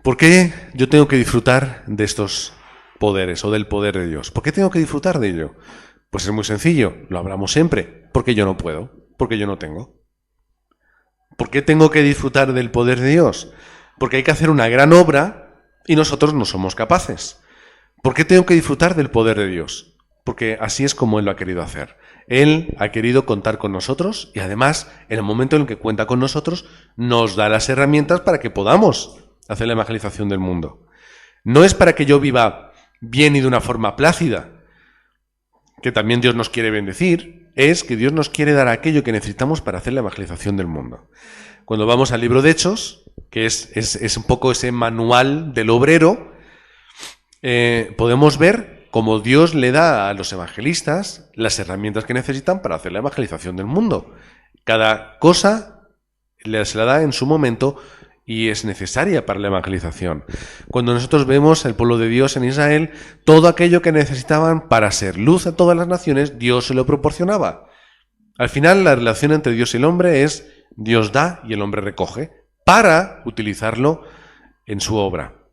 ¿Por qué yo tengo que disfrutar de estos poderes o del poder de Dios? ¿Por qué tengo que disfrutar de ello? Pues es muy sencillo, lo hablamos siempre, porque yo no puedo, porque yo no tengo. ¿Por qué tengo que disfrutar del poder de Dios? Porque hay que hacer una gran obra y nosotros no somos capaces. ¿Por qué tengo que disfrutar del poder de Dios? Porque así es como Él lo ha querido hacer. Él ha querido contar con nosotros y además, en el momento en el que cuenta con nosotros, nos da las herramientas para que podamos hacer la evangelización del mundo. No es para que yo viva bien y de una forma plácida, que también Dios nos quiere bendecir, es que Dios nos quiere dar aquello que necesitamos para hacer la evangelización del mundo. Cuando vamos al libro de Hechos, que es un poco ese manual del obrero, podemos ver cómo Dios le da a los evangelistas las herramientas que necesitan para hacer la evangelización del mundo. Cada cosa se la da en su momento y es necesaria para la evangelización. Cuando nosotros vemos el pueblo de Dios en Israel, todo aquello que necesitaban para ser luz a todas las naciones, Dios se lo proporcionaba. Al final, la relación entre Dios y el hombre es Dios da y el hombre recoge para utilizarlo en su obra.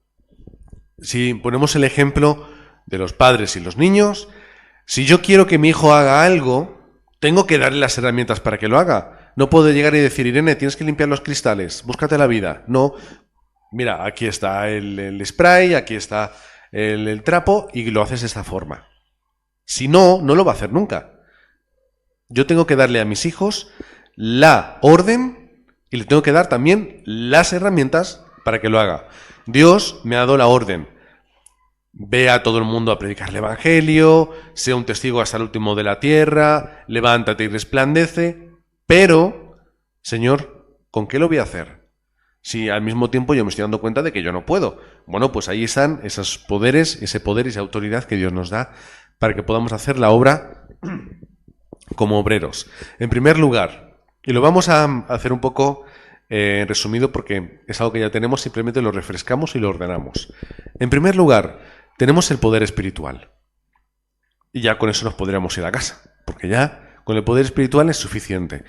Si ponemos el ejemplo de los padres y los niños, si yo quiero que mi hijo haga algo, tengo que darle las herramientas para que lo haga. No puedo llegar y decir, Irene, tienes que limpiar los cristales, búscate la vida. No, mira, aquí está el spray, aquí está el trapo y lo haces de esta forma. Si no, no lo va a hacer nunca. Yo tengo que darle a mis hijos la orden y le tengo que dar también las herramientas para que lo haga. Dios me ha dado la orden. Ve a todo el mundo a predicar el evangelio, sea un testigo hasta el último de la tierra, levántate y resplandece. Pero, Señor, ¿con qué lo voy a hacer? Si al mismo tiempo yo me estoy dando cuenta de que yo no puedo. Bueno, pues ahí están esos poderes, ese poder y esa autoridad que Dios nos da para que podamos hacer la obra como obreros. En primer lugar, y lo vamos a hacer un poco resumido porque es algo que ya tenemos, simplemente lo refrescamos y lo ordenamos. En primer lugar, tenemos el poder espiritual. Y ya con eso nos podríamos ir a casa, porque ya con el poder espiritual es suficiente.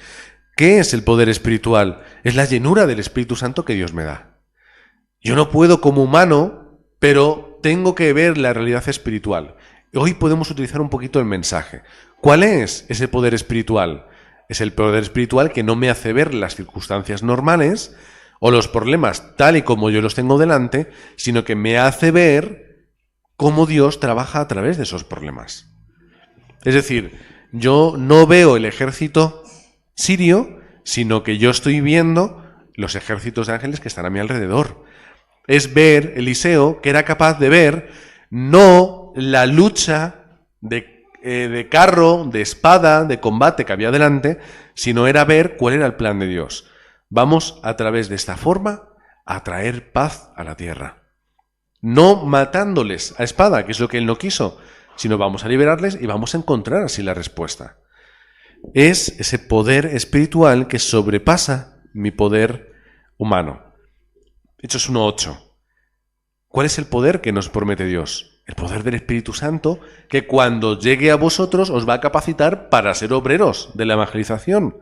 ¿Qué es el poder espiritual? Es la llenura del Espíritu Santo que Dios me da. Yo no puedo como humano, pero tengo que ver la realidad espiritual. Hoy podemos utilizar un poquito el mensaje. ¿Cuál es ese poder espiritual? Es el poder espiritual que no me hace ver las circunstancias normales o los problemas tal y como yo los tengo delante, sino que me hace ver cómo Dios trabaja a través de esos problemas. Es decir, yo no veo el ejército sirio, sino que yo estoy viendo los ejércitos de ángeles que están a mi alrededor. Es ver Eliseo, que era capaz de ver no la lucha de carro, de espada, de combate que había delante, sino era ver cuál era el plan de Dios. Vamos a través de esta forma a traer paz a la tierra. No matándoles a espada, que es lo que él no quiso, sino vamos a liberarles y vamos a encontrar así la respuesta. Es ese poder espiritual que sobrepasa mi poder humano. Hechos 1:8. ¿Cuál es el poder que nos promete Dios? El poder del Espíritu Santo, que cuando llegue a vosotros os va a capacitar para ser obreros de la evangelización,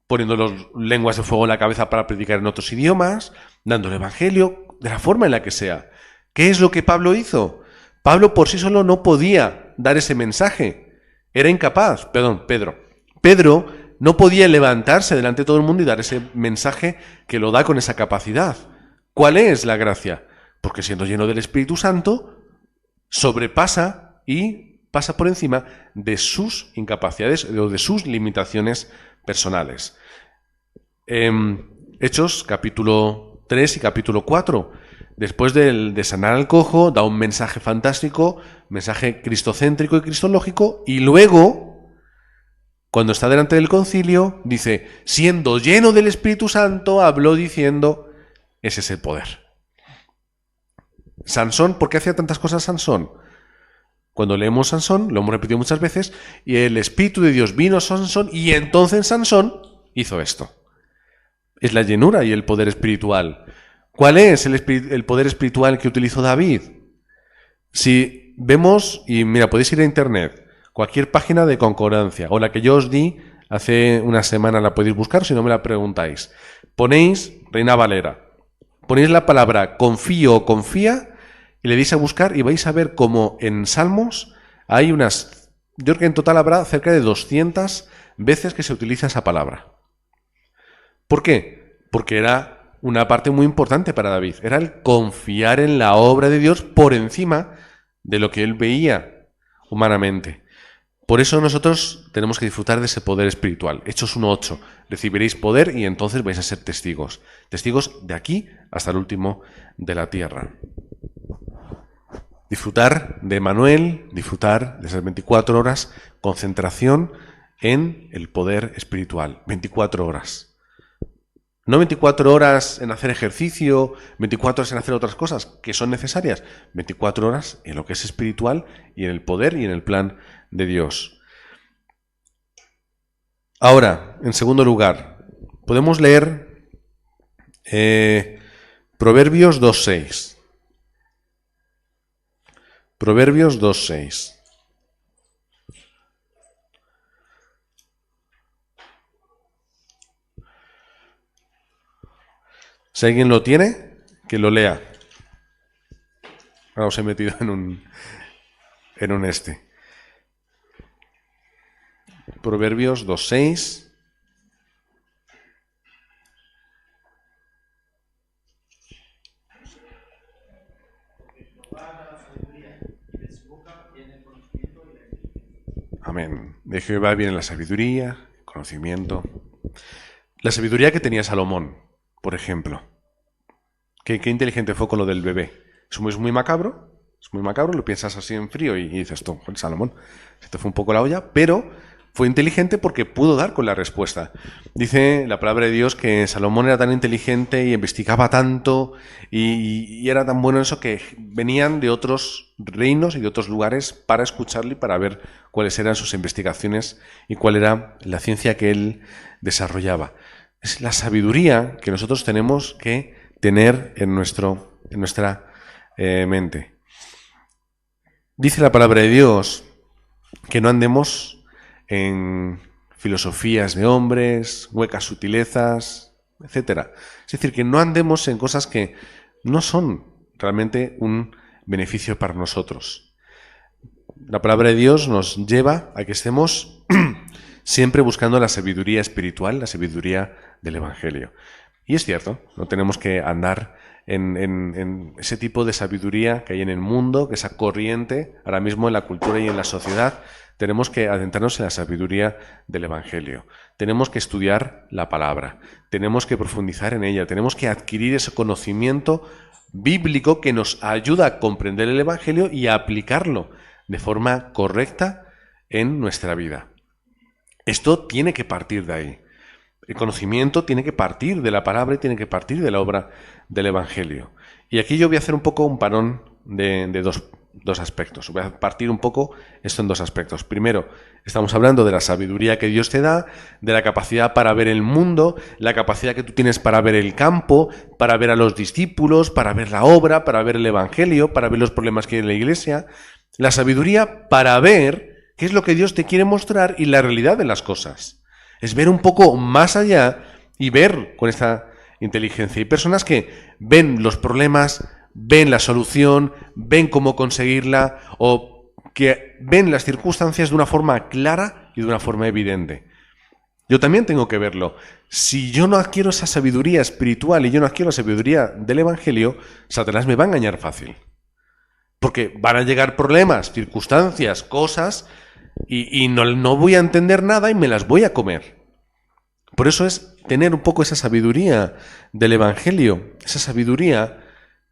poniéndolos lenguas de fuego en la cabeza para predicar en otros idiomas, dando el evangelio, de la forma en la que sea. ¿Qué es lo que Pablo hizo? Pablo por sí solo no podía dar ese mensaje. Era incapaz. Pedro no podía levantarse delante de todo el mundo y dar ese mensaje que lo da con esa capacidad. ¿Cuál es la gracia? Porque siendo lleno del Espíritu Santo, sobrepasa y pasa por encima de sus incapacidades o de sus limitaciones personales. Hechos capítulo 3 y capítulo 4. Después de sanar al cojo, da un mensaje fantástico, mensaje cristocéntrico y cristológico, y luego, cuando está delante del concilio, dice, siendo lleno del Espíritu Santo, habló diciendo, ese es el poder. Sansón, ¿por qué hacía tantas cosas Sansón? Cuando leemos Sansón, lo hemos repetido muchas veces, y el Espíritu de Dios vino a Sansón, y entonces Sansón hizo esto. Es la llenura y el poder espiritual. ¿Cuál es el poder espiritual que utilizó David? Si vemos, y mira, podéis ir a internet, cualquier página de concordancia, o la que yo os di hace una semana la podéis buscar, si no me la preguntáis. Ponéis Reina Valera, ponéis la palabra confío o confía y le deis a buscar y vais a ver cómo en Salmos hay unas, yo creo que en total habrá cerca de 200 veces que se utiliza esa palabra. ¿Por qué? Porque era una parte muy importante para David, era el confiar en la obra de Dios por encima de lo que él veía humanamente. Por eso nosotros tenemos que disfrutar de ese poder espiritual. Hechos 1:8. Recibiréis poder y entonces vais a ser testigos. Testigos de aquí hasta el último de la tierra. Disfrutar de Manuel, disfrutar de esas 24 horas, concentración en el poder espiritual. 24 horas. No 24 horas en hacer ejercicio, 24 horas en hacer otras cosas que son necesarias. 24 horas en lo que es espiritual y en el poder y en el plan de Dios. Ahora, en segundo lugar, podemos leer Proverbios 2:6. Proverbios 2:6. Si alguien lo tiene, que lo lea. Ahora os he metido en un Proverbios 2:6. Amén. De Jehová viene la sabiduría, el conocimiento. La sabiduría que tenía Salomón, por ejemplo. Qué inteligente fue con lo del bebé. Es muy macabro. Es muy macabro, lo piensas así en frío y dices, tú, Salomón, se te fue un poco la olla, pero fue inteligente porque pudo dar con la respuesta. Dice la palabra de Dios que Salomón era tan inteligente y investigaba tanto y era tan bueno en eso que venían de otros reinos y de otros lugares para escucharle y para ver cuáles eran sus investigaciones y cuál era la ciencia que él desarrollaba. Es la sabiduría que nosotros tenemos que tener en nuestra mente. Dice la palabra de Dios que no andemos en filosofías de hombres, huecas sutilezas, etc. Es decir, que no andemos en cosas que no son realmente un beneficio para nosotros. La palabra de Dios nos lleva a que estemos siempre buscando la sabiduría espiritual, la sabiduría del Evangelio. Y es cierto, no tenemos que andar en ese tipo de sabiduría que hay en el mundo, que esa corriente ahora mismo en la cultura y en la sociedad. Tenemos que adentrarnos en la sabiduría del Evangelio. Tenemos que estudiar la palabra. Tenemos que profundizar en ella. Tenemos que adquirir ese conocimiento bíblico que nos ayuda a comprender el Evangelio y a aplicarlo de forma correcta en nuestra vida. Esto tiene que partir de ahí. El conocimiento tiene que partir de la palabra y tiene que partir de la obra del Evangelio. Y aquí yo voy a hacer un poco un parón de dos aspectos. Voy a partir un poco esto en dos aspectos. Primero, estamos hablando de la sabiduría que Dios te da, de la capacidad para ver el mundo, la capacidad que tú tienes para ver el campo, para ver a los discípulos, para ver la obra, para ver el Evangelio, para ver los problemas que hay en la iglesia. La sabiduría para ver qué es lo que Dios te quiere mostrar y la realidad de las cosas. Es ver un poco más allá y ver con esta inteligencia. Hay personas que ven los problemas, ven la solución, ven cómo conseguirla o que ven las circunstancias de una forma clara y de una forma evidente. Yo también tengo que verlo. Si yo no adquiero esa sabiduría espiritual y yo no adquiero la sabiduría del Evangelio, Satanás me va a engañar fácil. Porque van a llegar problemas, circunstancias, cosas y no voy a entender nada y me las voy a comer. Por eso es tener un poco esa sabiduría del Evangelio, esa sabiduría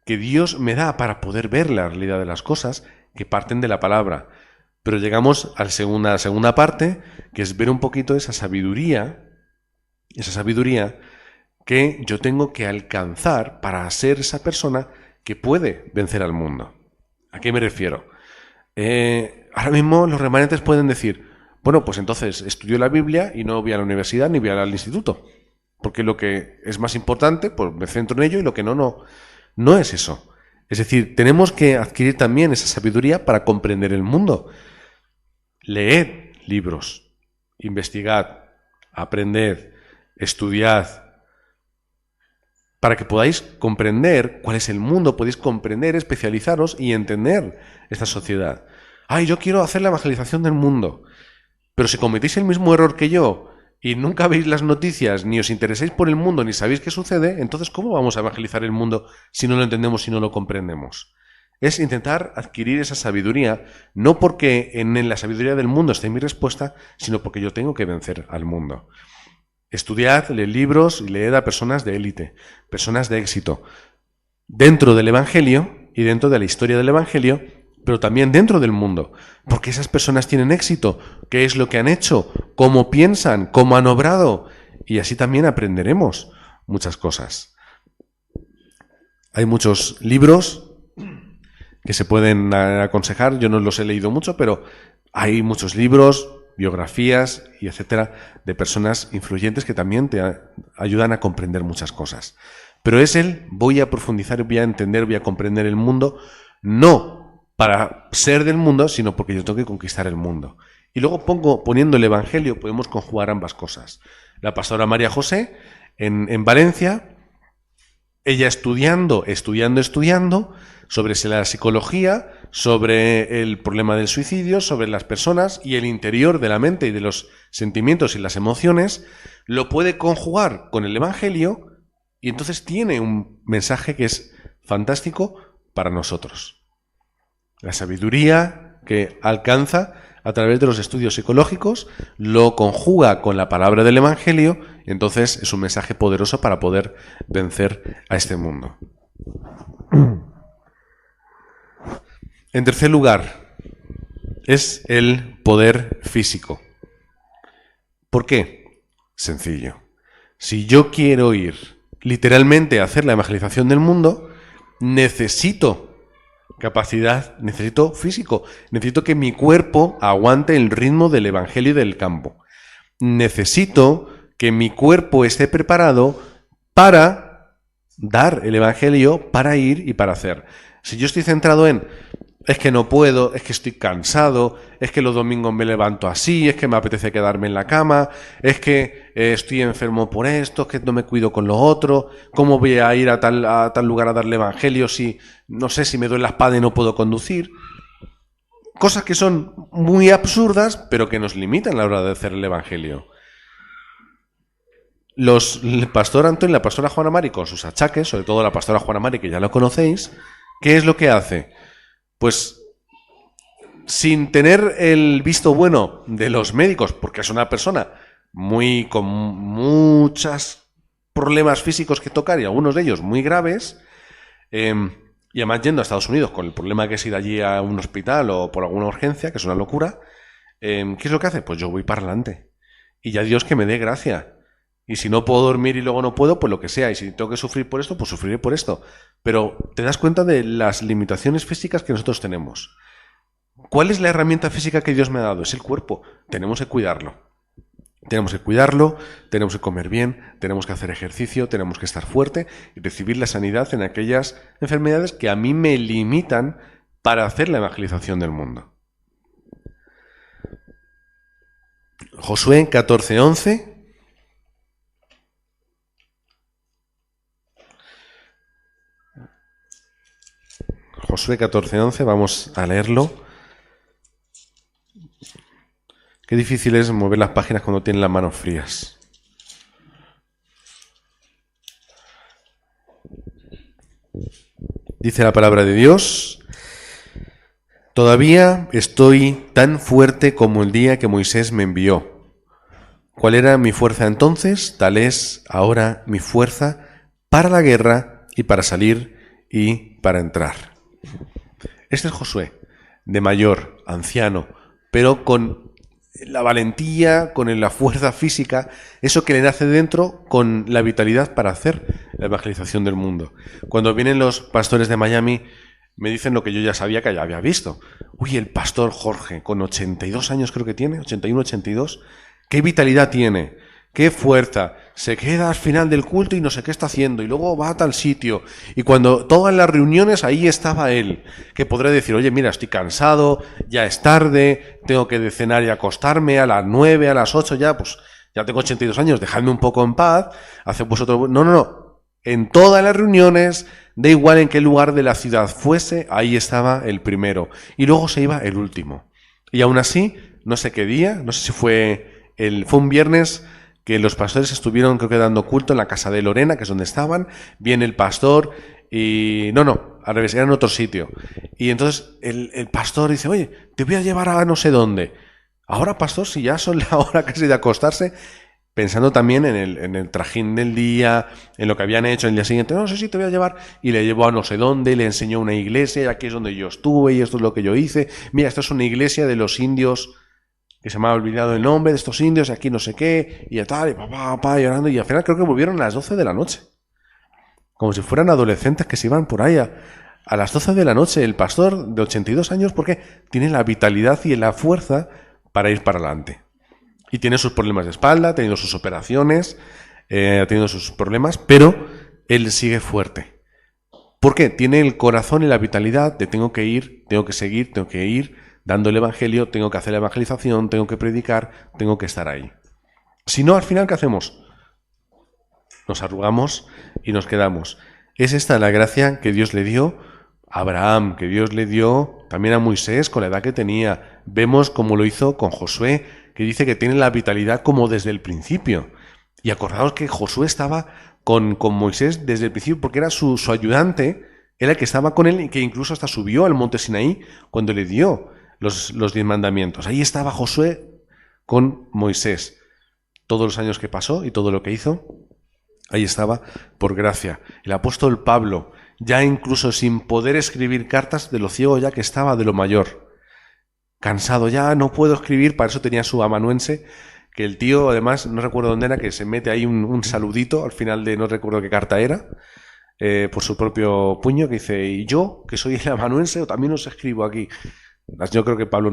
que Dios me da para poder ver la realidad de las cosas que parten de la palabra. Pero llegamos a la segunda parte, que es ver un poquito esa sabiduría que yo tengo que alcanzar para ser esa persona que puede vencer al mundo. ¿A qué me refiero? Ahora mismo los remanentes pueden decir, bueno, pues entonces estudio la Biblia y no voy a la universidad ni voy al instituto. Porque lo que es más importante, pues me centro en ello y lo que no es eso. Es decir, tenemos que adquirir también esa sabiduría para comprender el mundo. Leed libros, investigad, aprended, estudiad, para que podáis comprender cuál es el mundo, podéis comprender, especializaros y entender esta sociedad. Ay, yo quiero hacer la evangelización del mundo. Pero si cometís el mismo error que yo y nunca veis las noticias, ni os interesáis por el mundo, ni sabéis qué sucede, entonces ¿cómo vamos a evangelizar el mundo si no lo entendemos, si no lo comprendemos? Es intentar adquirir esa sabiduría, no porque en la sabiduría del mundo esté mi respuesta, sino porque yo tengo que vencer al mundo. Estudiad, leed libros y leed a personas de élite, personas de éxito, dentro del Evangelio y dentro de la historia del Evangelio, pero también dentro del mundo, porque esas personas tienen éxito, qué es lo que han hecho, cómo piensan, cómo han obrado, y así también aprenderemos muchas cosas. Hay muchos libros que se pueden aconsejar, yo no los he leído mucho, pero hay muchos libros, biografías y etcétera, de personas influyentes que también te ayudan a comprender muchas cosas. Pero es voy a profundizar, voy a entender, voy a comprender el mundo, no para ser del mundo, sino porque yo tengo que conquistar el mundo. Y luego poniendo el Evangelio, podemos conjugar ambas cosas. La pastora María José, en Valencia, ella estudiando sobre la psicología, sobre el problema del suicidio, sobre las personas y el interior de la mente y de los sentimientos y las emociones, lo puede conjugar con el Evangelio y entonces tiene un mensaje que es fantástico para nosotros. La sabiduría que alcanza a través de los estudios psicológicos lo conjuga con la palabra del Evangelio y entonces es un mensaje poderoso para poder vencer a este mundo. En tercer lugar, es el poder físico. ¿Por qué? Sencillo. Si yo quiero ir literalmente a hacer la evangelización del mundo, necesito capacidad, necesito físico, necesito que mi cuerpo aguante el ritmo del evangelio y del campo. Necesito que mi cuerpo esté preparado para dar el evangelio, para ir y para hacer. Si yo estoy centrado en es que no puedo, es que estoy cansado, es que los domingos me levanto así, es que me apetece quedarme en la cama, es que estoy enfermo por esto, es que no me cuido con lo otro, ¿cómo voy a ir a tal lugar a darle evangelio si no sé si me duele la espalda y no puedo conducir? Cosas que son muy absurdas, pero que nos limitan a la hora de hacer el evangelio. El pastor Antonio y la pastora Juana Mari, con sus achaques, sobre todo la pastora Juana Mari, que ya lo conocéis, ¿qué es lo que hace? Pues sin tener el visto bueno de los médicos, porque es una persona con muchos problemas físicos que tocar y algunos de ellos muy graves, y además yendo a Estados Unidos con el problema que es ir allí a un hospital o por alguna urgencia, que es una locura, ¿qué es lo que hace? Pues yo voy para adelante y ya Dios que me dé gracia. Y si no puedo dormir y luego no puedo, pues lo que sea. Y si tengo que sufrir por esto, pues sufriré por esto. Pero te das cuenta de las limitaciones físicas que nosotros tenemos. ¿Cuál es la herramienta física que Dios me ha dado? Es el cuerpo. Tenemos que cuidarlo. Tenemos que cuidarlo, tenemos que comer bien, tenemos que hacer ejercicio, tenemos que estar fuerte y recibir la sanidad en aquellas enfermedades que a mí me limitan para hacer la evangelización del mundo. Josué 14:11. Josué 14:11, vamos a leerlo. Qué difícil es mover las páginas cuando tienen las manos frías. Dice la palabra de Dios: todavía estoy tan fuerte como el día que Moisés me envió. ¿Cuál era mi fuerza entonces? Tal es ahora mi fuerza para la guerra y para salir y para entrar. Este es Josué, de mayor, anciano, pero con la valentía, con la fuerza física, eso que le nace dentro, con la vitalidad para hacer la evangelización del mundo. Cuando vienen los pastores de Miami, me dicen lo que yo ya sabía que ya había visto. Uy, el pastor Jorge, con 82 años creo que tiene, 81, 82, ¿qué vitalidad tiene? ¡Qué fuerza! Se queda al final del culto y no sé qué está haciendo, y luego va a tal sitio. Y cuando todas las reuniones, ahí estaba él, que podrá decir, oye, mira, estoy cansado, ya es tarde, tengo que cenar y acostarme a las 9, a las 8, ya, pues ya tengo 82 años, dejadme un poco en paz, haced vosotros... No. En todas las reuniones, da igual en qué lugar de la ciudad fuese, ahí estaba el primero. Y luego se iba el último. Y aún así, no sé qué día, no sé si fue un viernes, que los pastores estuvieron, creo que dando culto en la casa de Lorena, que es donde estaban. Viene el pastor y... No, al revés, era en otro sitio. Y entonces el pastor dice, oye, te voy a llevar a no sé dónde. Ahora, pastor, si ya son la hora casi de acostarse, pensando también en el trajín del día, en lo que habían hecho el día siguiente. No sé si te voy a llevar. Y le llevó a no sé dónde, le enseñó una iglesia, y aquí es donde yo estuve, y esto es lo que yo hice. Mira, esto es una iglesia de los indios, que se me ha olvidado el nombre de estos indios, y aquí no sé qué, y tal, y papá, llorando. Y al final creo que volvieron a las 12 de la noche. Como si fueran adolescentes que se iban por ahí a las 12 de la noche. El pastor de 82 años, porque tiene la vitalidad y la fuerza para ir para adelante. Y tiene sus problemas de espalda, ha tenido sus operaciones, ha tenido sus problemas, pero él sigue fuerte. ¿Por qué? Tiene el corazón y la vitalidad de tengo que ir, tengo que seguir, tengo que ir dando el evangelio, tengo que hacer la evangelización, tengo que predicar, tengo que estar ahí. Si no, al final, ¿qué hacemos? Nos arrugamos y nos quedamos. Es esta la gracia que Dios le dio a Abraham, que Dios le dio también a Moisés con la edad que tenía. Vemos cómo lo hizo con Josué, que dice que tiene la vitalidad como desde el principio. Y acordaos que Josué estaba con Moisés desde el principio porque era su ayudante, era el que estaba con él y que incluso hasta subió al monte Sinaí cuando le dio los 10 mandamientos. Ahí estaba Josué con Moisés. Todos los años que pasó y todo lo que hizo, ahí estaba por gracia. El apóstol Pablo, ya incluso sin poder escribir cartas, de lo ciego ya que estaba, de lo mayor. Cansado, ya no puedo escribir, para eso tenía su amanuense, que el tío, además, no recuerdo dónde era, que se mete ahí un saludito al final de no recuerdo qué carta era, por su propio puño, que dice, y yo, que soy el amanuense, también os escribo aquí. Yo creo que Pablo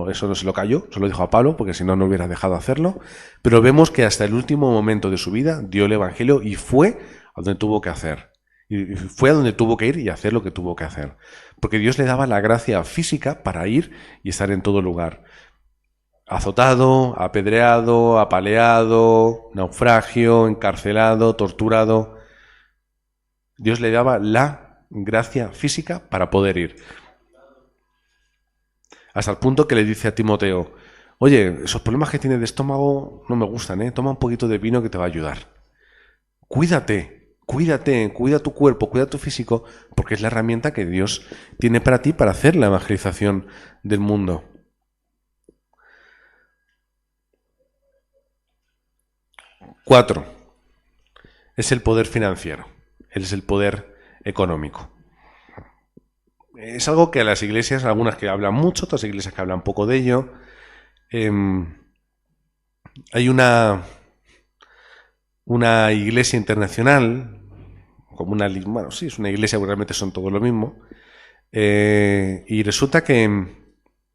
eso no se lo cayó, se lo dijo a Pablo, porque si no, no hubiera dejado hacerlo. Pero vemos que hasta el último momento de su vida dio el evangelio y fue a donde tuvo que hacer. Y fue a donde tuvo que ir y hacer lo que tuvo que hacer. Porque Dios le daba la gracia física para ir y estar en todo lugar. Azotado, apedreado, apaleado, naufragio, encarcelado, torturado. Dios le daba la gracia física para poder ir. Hasta el punto que le dice a Timoteo, oye, esos problemas que tienes de estómago no me gustan, toma un poquito de vino que te va a ayudar. Cuídate, cuida tu cuerpo, cuida tu físico, porque es la herramienta que Dios tiene para ti para hacer la evangelización del mundo. Cuatro, es el poder financiero, es el poder económico. Es algo que a las iglesias, algunas que hablan mucho, otras iglesias que hablan poco de ello. Hay una iglesia internacional, es una iglesia que realmente son todo lo mismo, y resulta que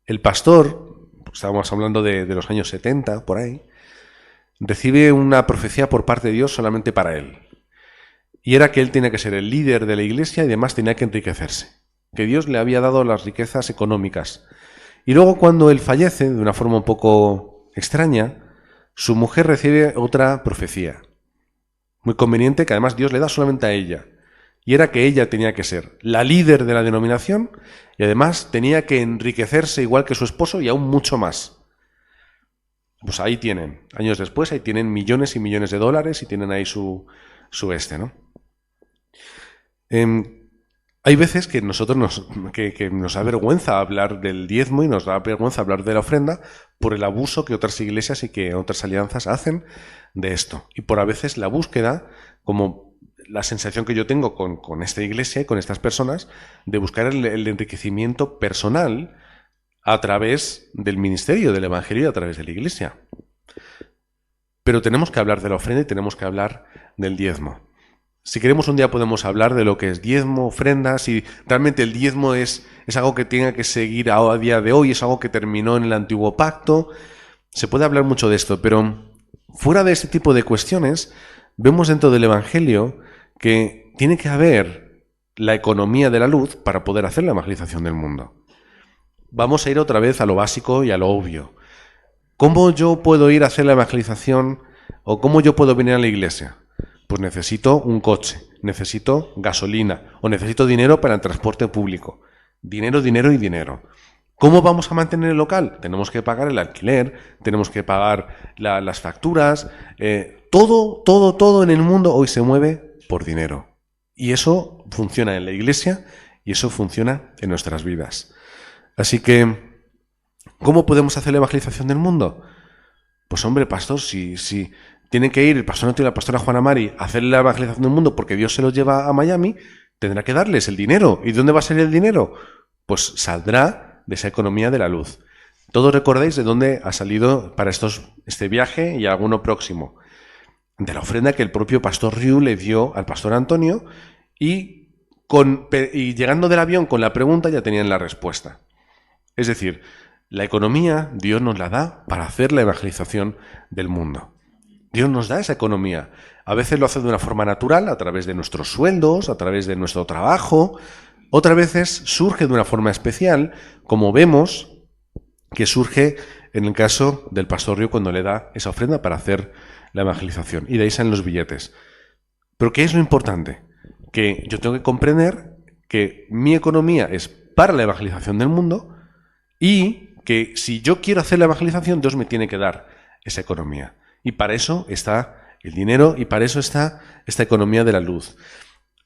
el pastor, estábamos hablando de los años 70, por ahí, recibe una profecía por parte de Dios solamente para él. Y era que él tenía que ser el líder de la iglesia y además tenía que enriquecerse. Que Dios le había dado las riquezas económicas. Y luego cuando él fallece, de una forma un poco extraña, su mujer recibe otra profecía. Muy conveniente, que además Dios le da solamente a ella. Y era que ella tenía que ser la líder de la denominación y además tenía que enriquecerse igual que su esposo y aún mucho más. Pues ahí tienen, años después, ahí tienen millones y millones de dólares y tienen ahí su ¿no? Hay veces que que nos da vergüenza hablar del diezmo y nos da vergüenza hablar de la ofrenda por el abuso que otras iglesias y que otras alianzas hacen de esto. Y por a veces la búsqueda, como la sensación que yo tengo con esta iglesia y con estas personas, de buscar el enriquecimiento personal a través del ministerio, del evangelio y a través de la iglesia. Pero tenemos que hablar de la ofrenda y tenemos que hablar del diezmo. Si queremos un día podemos hablar de lo que es diezmo, ofrenda, si realmente el diezmo es algo que tenga que seguir a día de hoy, es algo que terminó en el antiguo pacto. Se puede hablar mucho de esto, pero fuera de este tipo de cuestiones, vemos dentro del evangelio que tiene que haber la economía de la luz para poder hacer la evangelización del mundo. Vamos a ir otra vez a lo básico y a lo obvio. ¿Cómo yo puedo ir a hacer la evangelización o cómo yo puedo venir a la iglesia? Pues necesito un coche, necesito gasolina o necesito dinero para el transporte público. Dinero, dinero y dinero. ¿Cómo vamos a mantener el local? Tenemos que pagar el alquiler, tenemos que pagar las facturas. Todo en el mundo hoy se mueve por dinero. Y eso funciona en la iglesia y eso funciona en nuestras vidas. Así que, ¿cómo podemos hacer la evangelización del mundo? Pues hombre, pastor, si tiene que ir el pastor Antonio y la pastora Juana Mari a hacer la evangelización del mundo porque Dios se los lleva a Miami, tendrá que darles el dinero. ¿Y de dónde va a salir el dinero? Pues saldrá de esa economía de la luz. Todos recordáis de dónde ha salido para este viaje y alguno próximo. De la ofrenda que el propio pastor Riu le dio al pastor Antonio y llegando del avión con la pregunta ya tenían la respuesta. Es decir, la economía Dios nos la da para hacer la evangelización del mundo. Dios nos da esa economía. A veces lo hace de una forma natural, a través de nuestros sueldos, a través de nuestro trabajo. Otras veces surge de una forma especial, como vemos que surge en el caso del pastor Río cuando le da esa ofrenda para hacer la evangelización. Y de ahí salen los billetes. Pero ¿qué es lo importante? Que yo tengo que comprender que mi economía es para la evangelización del mundo y que si yo quiero hacer la evangelización, Dios me tiene que dar esa economía. Y para eso está el dinero y para eso está esta economía de la luz.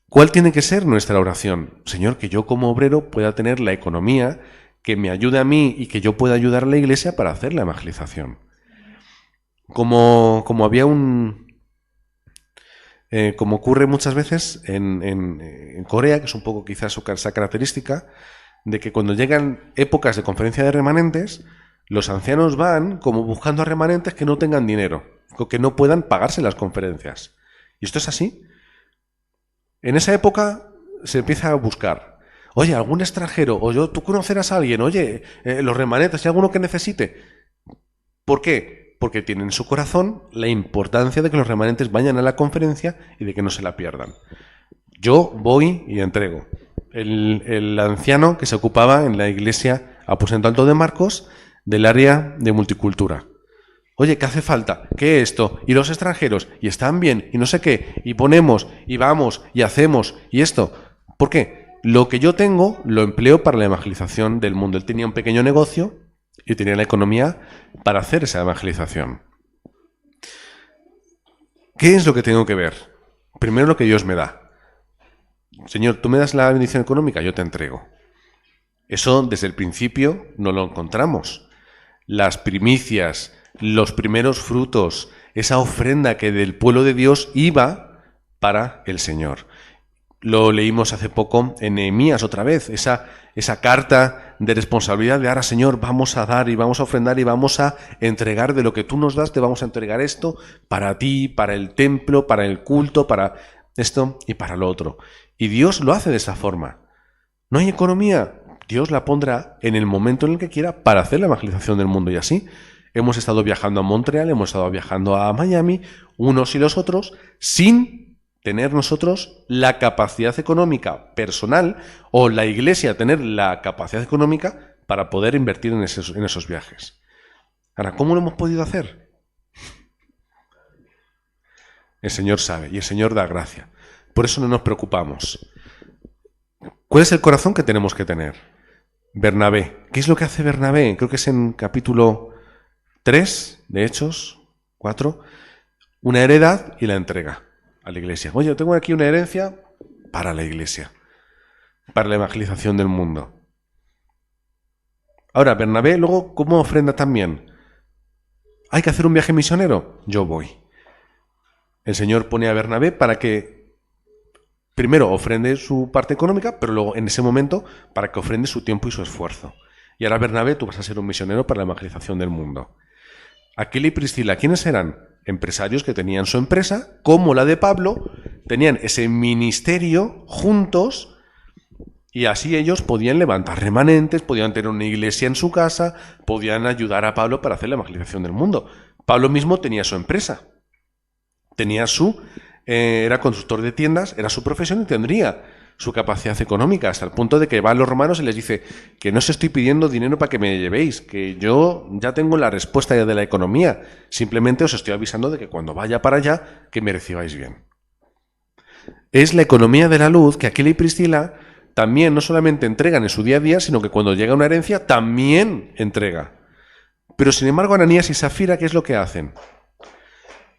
¿Cuál tiene que ser nuestra oración? Señor, que yo como obrero pueda tener la economía que me ayude a mí y que yo pueda ayudar a la iglesia para hacer la evangelización. Como había como ocurre muchas veces en Corea, que es un poco quizás esa característica, de que cuando llegan épocas de conferencia de remanentes, los ancianos van como buscando a remanentes que no tengan dinero, o que no puedan pagarse las conferencias. ¿Y esto es así? En esa época se empieza a buscar. Oye, algún extranjero, o tú conocerás a alguien, oye, los remanentes, ¿hay alguno que necesite? ¿Por qué? Porque tienen en su corazón la importancia de que los remanentes vayan a la conferencia y de que no se la pierdan. Yo voy y entrego. El anciano que se ocupaba en la iglesia Aposento Alto de Marcos del área de multicultura. Oye, ¿qué hace falta? ¿Qué es esto? ¿Y los extranjeros? ¿Y están bien? ¿Y no sé qué? ¿Y ponemos? ¿Y vamos? ¿Y hacemos? ¿Y esto? ¿Por qué? Lo que yo tengo lo empleo para la evangelización del mundo. Él tenía un pequeño negocio y tenía la economía para hacer esa evangelización. ¿Qué es lo que tengo que ver? Primero lo que Dios me da. Señor, tú me das la bendición económica, yo te entrego. Eso desde el principio no lo encontramos. Las primicias, los primeros frutos, esa ofrenda que del pueblo de Dios iba para el Señor. Lo leímos hace poco en Nehemías otra vez, esa carta de responsabilidad de ahora, Señor, vamos a dar y vamos a ofrendar y vamos a entregar de lo que tú nos das, te vamos a entregar esto para ti, para el templo, para el culto, para esto y para lo otro. Y Dios lo hace de esa forma. ¿No hay economía? Dios la pondrá en el momento en el que quiera para hacer la evangelización del mundo y así. Hemos estado viajando a Montreal, hemos estado viajando a Miami, unos y los otros, sin tener nosotros la capacidad económica personal o la iglesia tener la capacidad económica para poder invertir en esos viajes. Ahora, ¿cómo lo hemos podido hacer? El Señor sabe y el Señor da gracia. Por eso no nos preocupamos. ¿Cuál es el corazón que tenemos que tener? Bernabé. ¿Qué es lo que hace Bernabé? Creo que es en capítulo 3 de Hechos, 4, una heredad y la entrega a la iglesia. Oye, yo tengo aquí una herencia para la iglesia, para la evangelización del mundo. Ahora, Bernabé, luego, ¿cómo ofrenda también? ¿Hay que hacer un viaje misionero? Yo voy. El Señor pone a Bernabé para que primero ofrende su parte económica, pero luego en ese momento para que ofrende su tiempo y su esfuerzo. Y ahora, Bernabé, tú vas a ser un misionero para la evangelización del mundo. Aquila y Priscila, ¿quiénes eran? Empresarios que tenían su empresa, como la de Pablo, tenían ese ministerio juntos y así ellos podían levantar remanentes, podían tener una iglesia en su casa, podían ayudar a Pablo para hacer la evangelización del mundo. Pablo mismo tenía su empresa, tenía era constructor de tiendas, era su profesión y tendría su capacidad económica, hasta el punto de que van los romanos y les dice que no os estoy pidiendo dinero para que me llevéis, que yo ya tengo la respuesta ya de la economía, simplemente os estoy avisando de que cuando vaya para allá, que me recibáis bien. es la economía de la luz que Aquila y Priscila también no solamente entregan en su día a día, sino que cuando llega una herencia también entrega. Pero sin embargo, Ananías y Safira, ¿qué es lo que hacen?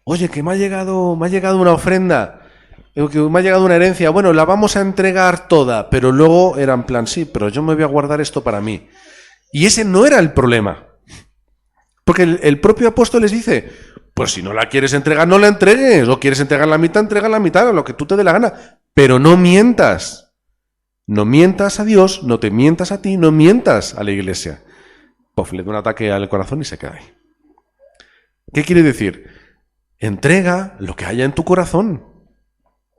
Oye, que me ha llegado una ofrenda, que me ha llegado una herencia, bueno, la vamos a entregar toda, pero luego era en plan, sí, pero yo me voy a guardar esto para mí. Y ese no era el problema. Porque el propio apóstol les dice, pues si no la quieres entregar, no la entregues, o quieres entregar la mitad, a lo que tú te dé la gana, pero no mientas. No mientas a Dios, no te mientas a ti, no mientas a la iglesia. Puff, le da un ataque al corazón y se queda ahí. ¿Qué quiere decir? Entrega lo que haya en tu corazón.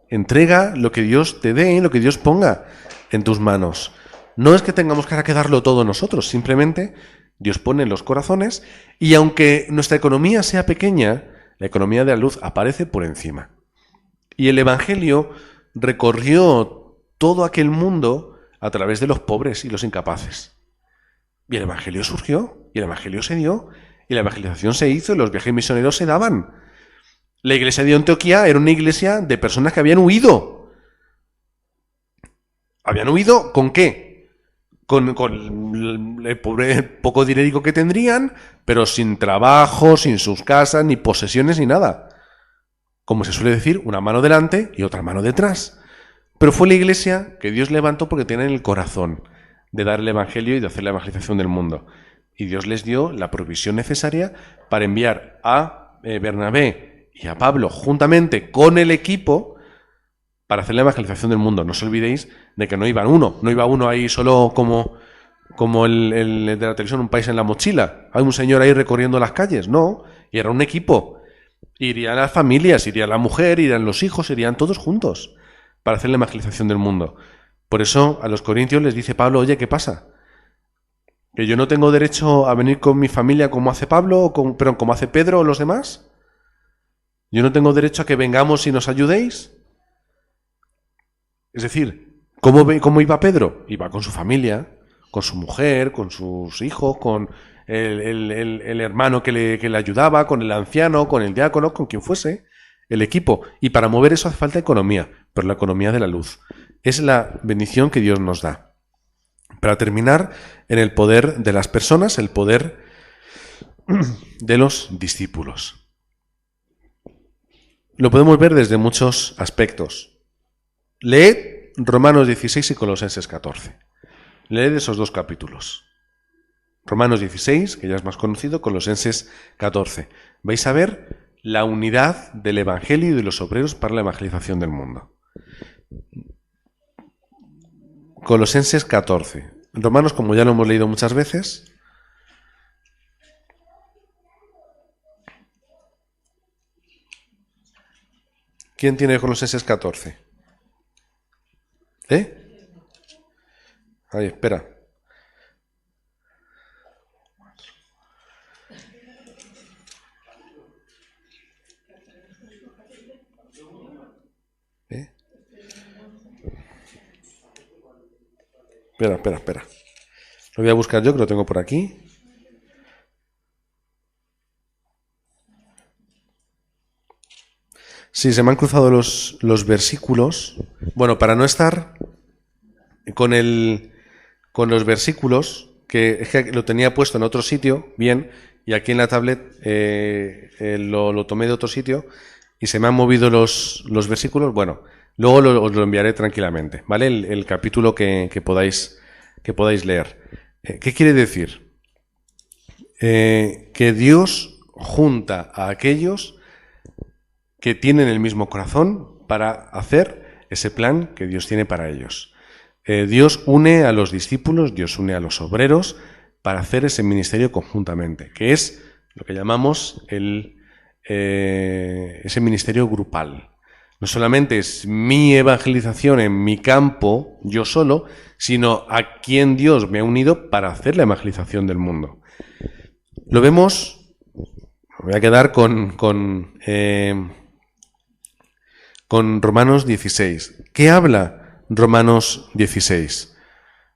Entrega lo que Dios te dé, lo que Dios ponga en tus manos. No es que tengamos que darlo todo nosotros, simplemente Dios pone en los corazones y aunque nuestra economía sea pequeña, la economía de la luz aparece por encima. Y el Evangelio recorrió todo aquel mundo a través de los pobres y los incapaces. Y el Evangelio surgió, y el Evangelio se dio, y la evangelización se hizo, y los viajes misioneros se daban. La iglesia de Antioquía era una iglesia de personas que habían huido. ¿Habían huido con qué? Con el poco dinerico que tendrían, pero sin trabajo, sin sus casas, ni posesiones, ni nada. Como se suele decir, una mano delante y otra mano detrás. Pero fue la iglesia que Dios levantó porque tienen el corazón de dar el evangelio y de hacer la evangelización del mundo. Y Dios les dio la provisión necesaria para enviar a Bernabé y a Pablo juntamente con el equipo para hacer la evangelización del mundo. No os olvidéis de que no iba uno ahí solo como el de la televisión, un país en la mochila. Hay un señor ahí recorriendo las calles. No, y era un equipo. Irían las familias, iría la mujer, irían los hijos, irían todos juntos para hacer la evangelización del mundo. Por eso a los corintios les dice Pablo, oye, ¿qué pasa? ¿Que yo no tengo derecho a venir con mi familia como hace Pablo, pero como hace Pedro o los demás? ¿Yo no tengo derecho a que vengamos y nos ayudéis? Es decir, ¿cómo iba Pedro? Iba con su familia, con su mujer, con sus hijos, con el hermano que le ayudaba, con el anciano, con el diácono, con quien fuese, el equipo. Y para mover eso hace falta economía, pero la economía de la luz. Es la bendición que Dios nos da. Para terminar, en el poder de las personas, el poder de los discípulos. Lo podemos ver desde muchos aspectos. Leed Romanos 16 y Colosenses 14. Leed esos dos capítulos. Romanos 16, que ya es más conocido, Colosenses 14. Vais a ver la unidad del Evangelio y de los obreros para la evangelización del mundo. Colosenses 14. Romanos, como ya lo hemos leído muchas veces. ¿Quién tiene Colosenses 14? Ahí, espera. Espera. Lo voy a buscar yo, que lo tengo por aquí. Sí, se me han cruzado los versículos. Bueno, para no estar con los versículos, que es que lo tenía puesto en otro sitio, bien, y aquí en la tablet lo tomé de otro sitio y se me han movido los versículos. Bueno, luego os lo enviaré tranquilamente, ¿vale? El capítulo que podáis leer. ¿Qué quiere decir? Que Dios junta a aquellos que tienen el mismo corazón para hacer ese plan que Dios tiene para ellos. Dios une a los discípulos, Dios une a los obreros para hacer ese ministerio conjuntamente, que es lo que llamamos ese ministerio grupal. No solamente es mi evangelización en mi campo, yo solo, sino a quien Dios me ha unido para hacer la evangelización del mundo. Lo vemos, me voy a quedar con Romanos 16. ¿Qué habla Romanos 16?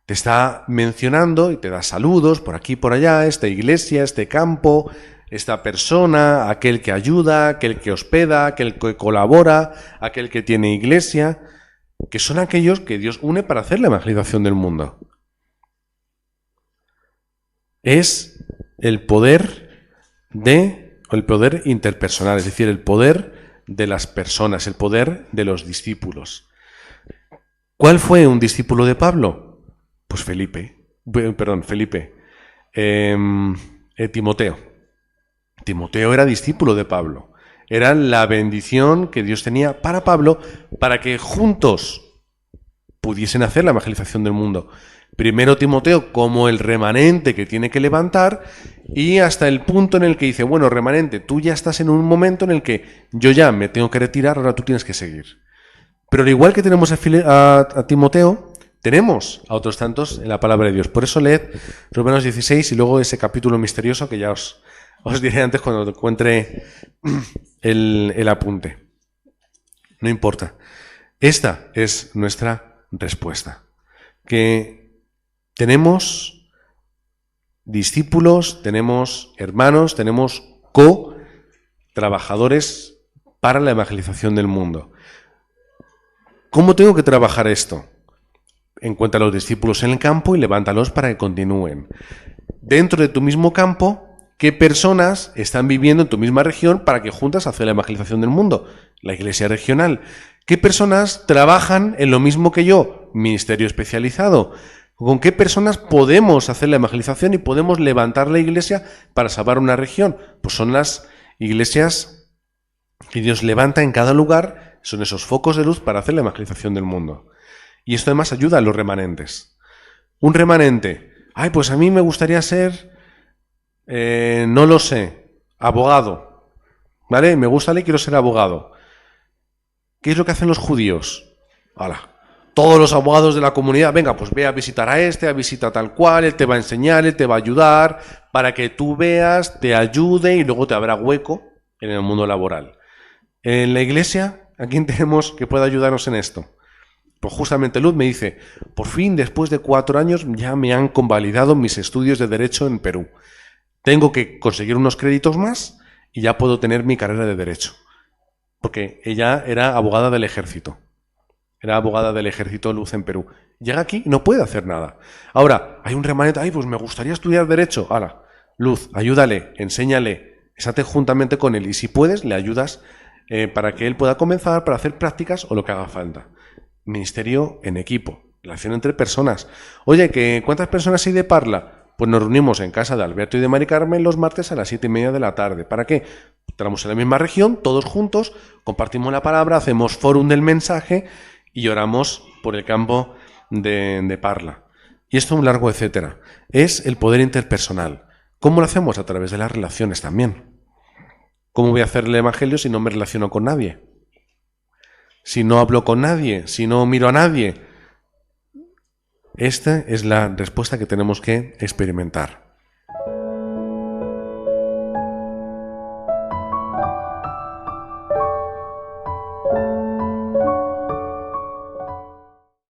Te está mencionando y te da saludos por aquí y por allá, esta iglesia, este campo, esta persona, aquel que ayuda, aquel que hospeda, aquel que colabora, aquel que tiene iglesia, que son aquellos que Dios une para hacer la evangelización del mundo. Es el poder interpersonal, es decir, el poder de las personas, el poder de los discípulos. ¿Cuál fue un discípulo de Pablo? Pues Felipe. Timoteo. Timoteo era discípulo de Pablo. Era la bendición que Dios tenía para Pablo para que juntos pudiesen hacer la evangelización del mundo. Primero Timoteo como el remanente que tiene que levantar y hasta el punto en el que dice, bueno, remanente, tú ya estás en un momento en el que yo ya me tengo que retirar, ahora tú tienes que seguir. Pero al igual que tenemos a Timoteo, tenemos a otros tantos en la palabra de Dios. Por eso leed Romanos 16 y luego ese capítulo misterioso que ya os diré antes cuando encuentre el apunte. No importa. Esta es nuestra respuesta. Que tenemos discípulos, tenemos hermanos, tenemos co-trabajadores para la evangelización del mundo. ¿Cómo tengo que trabajar esto? Encuentra a los discípulos en el campo y levántalos para que continúen. Dentro de tu mismo campo, ¿qué personas están viviendo en tu misma región para que juntas hacer la evangelización del mundo? La iglesia regional. ¿Qué personas trabajan en lo mismo que yo? Ministerio especializado. ¿Con qué personas podemos hacer la evangelización y podemos levantar la iglesia para salvar una región? Pues son las iglesias que Dios levanta en cada lugar, son esos focos de luz para hacer la evangelización del mundo. Y esto además ayuda a los remanentes. Un remanente, pues a mí me gustaría ser, no lo sé, abogado. ¿Vale? Me gusta y quiero ser abogado. ¿Qué es lo que hacen los judíos? ¡Hala! Todos los abogados de la comunidad, venga, pues ve a visitar a este, a visitar tal cual, él te va a enseñar, él te va a ayudar, para que tú veas, te ayude y luego te habrá hueco en el mundo laboral. En la iglesia, ¿a quién tenemos que pueda ayudarnos en esto? Pues justamente Luz me dice, por fin, después de 4 años, ya me han convalidado mis estudios de Derecho en Perú. Tengo que conseguir unos créditos más y ya puedo tener mi carrera de Derecho. Porque ella era abogada del ejército. Era abogada del ejército Luz en Perú. Llega aquí y no puede hacer nada. Ahora, hay un remanente, pues me gustaría estudiar Derecho. Ahora, Luz, ayúdale, enséñale, estate juntamente con él. Y si puedes, le ayudas para que él pueda comenzar, para hacer prácticas o lo que haga falta. Ministerio en equipo, relación entre personas. Oye, ¿cuántas personas hay de Parla? Pues nos reunimos en casa de Alberto y de Mari Carmen los martes a las 7:30 de la tarde. ¿Para qué? Estamos en la misma región, todos juntos, compartimos la palabra, hacemos fórum del mensaje y oramos por el campo de Parla. Y esto un largo etcétera. Es el poder interpersonal. ¿Cómo lo hacemos? A través de las relaciones también. ¿Cómo voy a hacer el evangelio si no me relaciono con nadie? Si no hablo con nadie, si no miro a nadie. Esta es la respuesta que tenemos que experimentar.